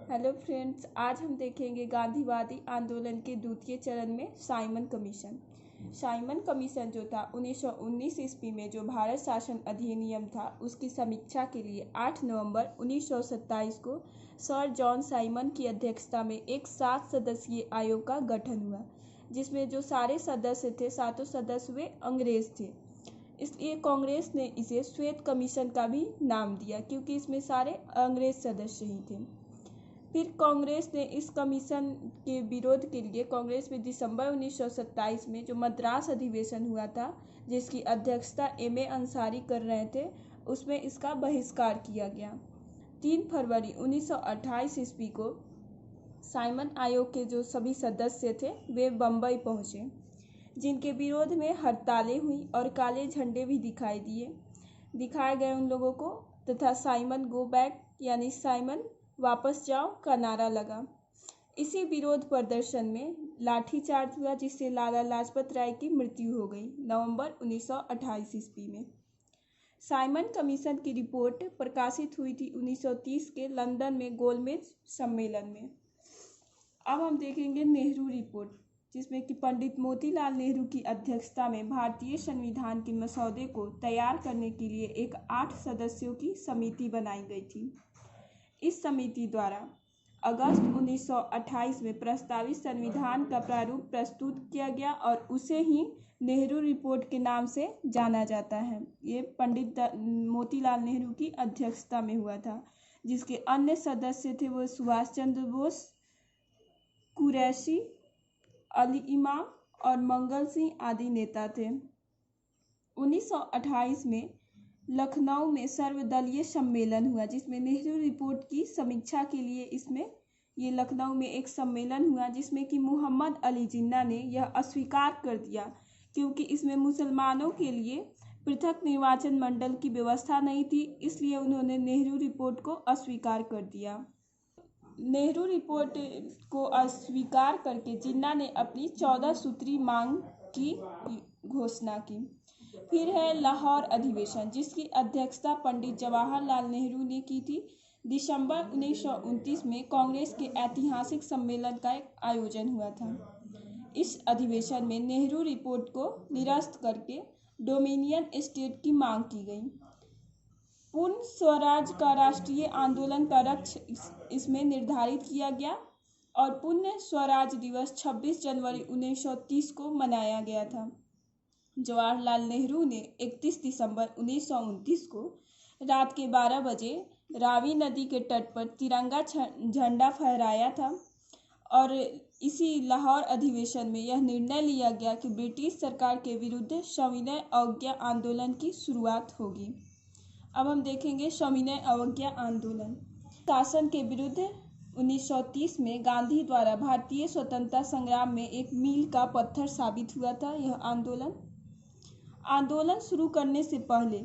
Hello friends, आज हम देखेंगे गांधीवादी आंदोलन के द्वितीय चरण में साइमन कमीशन। साइमन कमीशन जो था 1919 ईस्वी में जो भारत शासन अधिनियम था उसकी समीक्षा के लिए 8 नवंबर 1927 को सर जॉन साइमन की अध्यक्षता में एक 7 सदस्यीय आयोग का गठन हुआ, जिसमें जो सारे सदस्य थे सातों सदस्य वे अंग्रेज थे। इसलिए कांग्रेस ने इसे श्वेत कमीशन का भी नाम दिया, क्योंकि इसमें सारे अंग्रेज सदस्य ही थे। फिर कांग्रेस ने इस कमीशन के विरोध के लिए कांग्रेस में दिसंबर 1927 में जो मद्रास अधिवेशन हुआ था, जिसकी अध्यक्षता एम ए अंसारी कर रहे थे, उसमें इसका बहिष्कार किया गया। 3 फरवरी 1928 ईस्वी को साइमन आयोग के जो सभी सदस्य थे वे बम्बई पहुंचे, जिनके विरोध में हड़तालें हुई और काले झंडे भी दिखाए गए उन लोगों को, तथा साइमन गो बैक यानी साइमन वापस जाओ का नारा लगा। इसी विरोध प्रदर्शन में लाठीचार्ज हुआ, जिससे लाला लाजपत राय की मृत्यु हो गई नवंबर 1928 ईस्वी में। साइमन कमीशन की रिपोर्ट प्रकाशित हुई थी 1930 के लंदन में गोलमेज सम्मेलन में। अब हम देखेंगे नेहरू रिपोर्ट, जिसमें कि पंडित मोतीलाल नेहरू की अध्यक्षता में भारतीय संविधान के मसौदे को तैयार करने के लिए एक 8 सदस्यों की समिति बनाई गई थी। इस समिति द्वारा अगस्त 1928 में प्रस्तावित संविधान का प्रारूप प्रस्तुत किया गया और उसे ही नेहरू रिपोर्ट के नाम से जाना जाता है। ये पंडित मोतीलाल नेहरू की अध्यक्षता में हुआ था, जिसके अन्य सदस्य थे वो सुभाष चंद्र बोस, कुरैशी, अली इमाम और मंगल सिंह आदि नेता थे। 1928 में लखनऊ में सर्वदलीय सम्मेलन हुआ, जिसमें नेहरू रिपोर्ट की समीक्षा के लिए ये लखनऊ में एक सम्मेलन हुआ, जिसमें कि मोहम्मद अली जिन्ना ने यह अस्वीकार कर दिया, क्योंकि इसमें मुसलमानों के लिए पृथक निर्वाचन मंडल की व्यवस्था नहीं थी। इसलिए उन्होंने नेहरू रिपोर्ट को अस्वीकार कर दिया। नेहरू रिपोर्ट को अस्वीकार करके जिन्ना ने अपनी 14 सूत्री मांग की घोषणा की। फिर है लाहौर अधिवेशन, जिसकी अध्यक्षता पंडित जवाहरलाल नेहरू ने की थी। दिसंबर 1929 में कांग्रेस के ऐतिहासिक सम्मेलन का एक आयोजन हुआ था। इस अधिवेशन में नेहरू रिपोर्ट को निरस्त करके डोमिनियन स्टेट की मांग की गई। पूर्ण स्वराज का राष्ट्रीय आंदोलन का लक्ष्य इसमें निर्धारित किया गया और पूर्ण स्वराज दिवस 26 जनवरी 1930 को मनाया गया था। जवाहरलाल नेहरू ने 31 दिसंबर 1929 को रात के 12 बजे रावी नदी के तट पर तिरंगा झंडा फहराया था और इसी लाहौर अधिवेशन में यह निर्णय लिया गया कि ब्रिटिश सरकार के विरुद्ध सविनय अवज्ञा आंदोलन की शुरुआत होगी। अब हम देखेंगे सविनय अवज्ञा आंदोलन। शासन के विरुद्ध 1930 में गांधी द्वारा भारतीय स्वतंत्रता संग्राम में एक मील का पत्थर साबित हुआ था। यह आंदोलन शुरू करने से पहले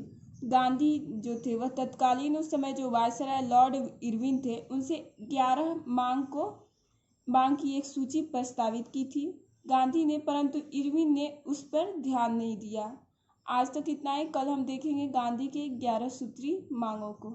गांधी जो थे वह तत्कालीन उस समय जो वायसराय लॉर्ड इरविन थे उनसे 11 मांग की एक सूची प्रस्तावित की थी गांधी ने, परंतु इरविन ने उस पर ध्यान नहीं दिया। आज तक इतना ही। कल हम देखेंगे गांधी के 11 सूत्री मांगों को।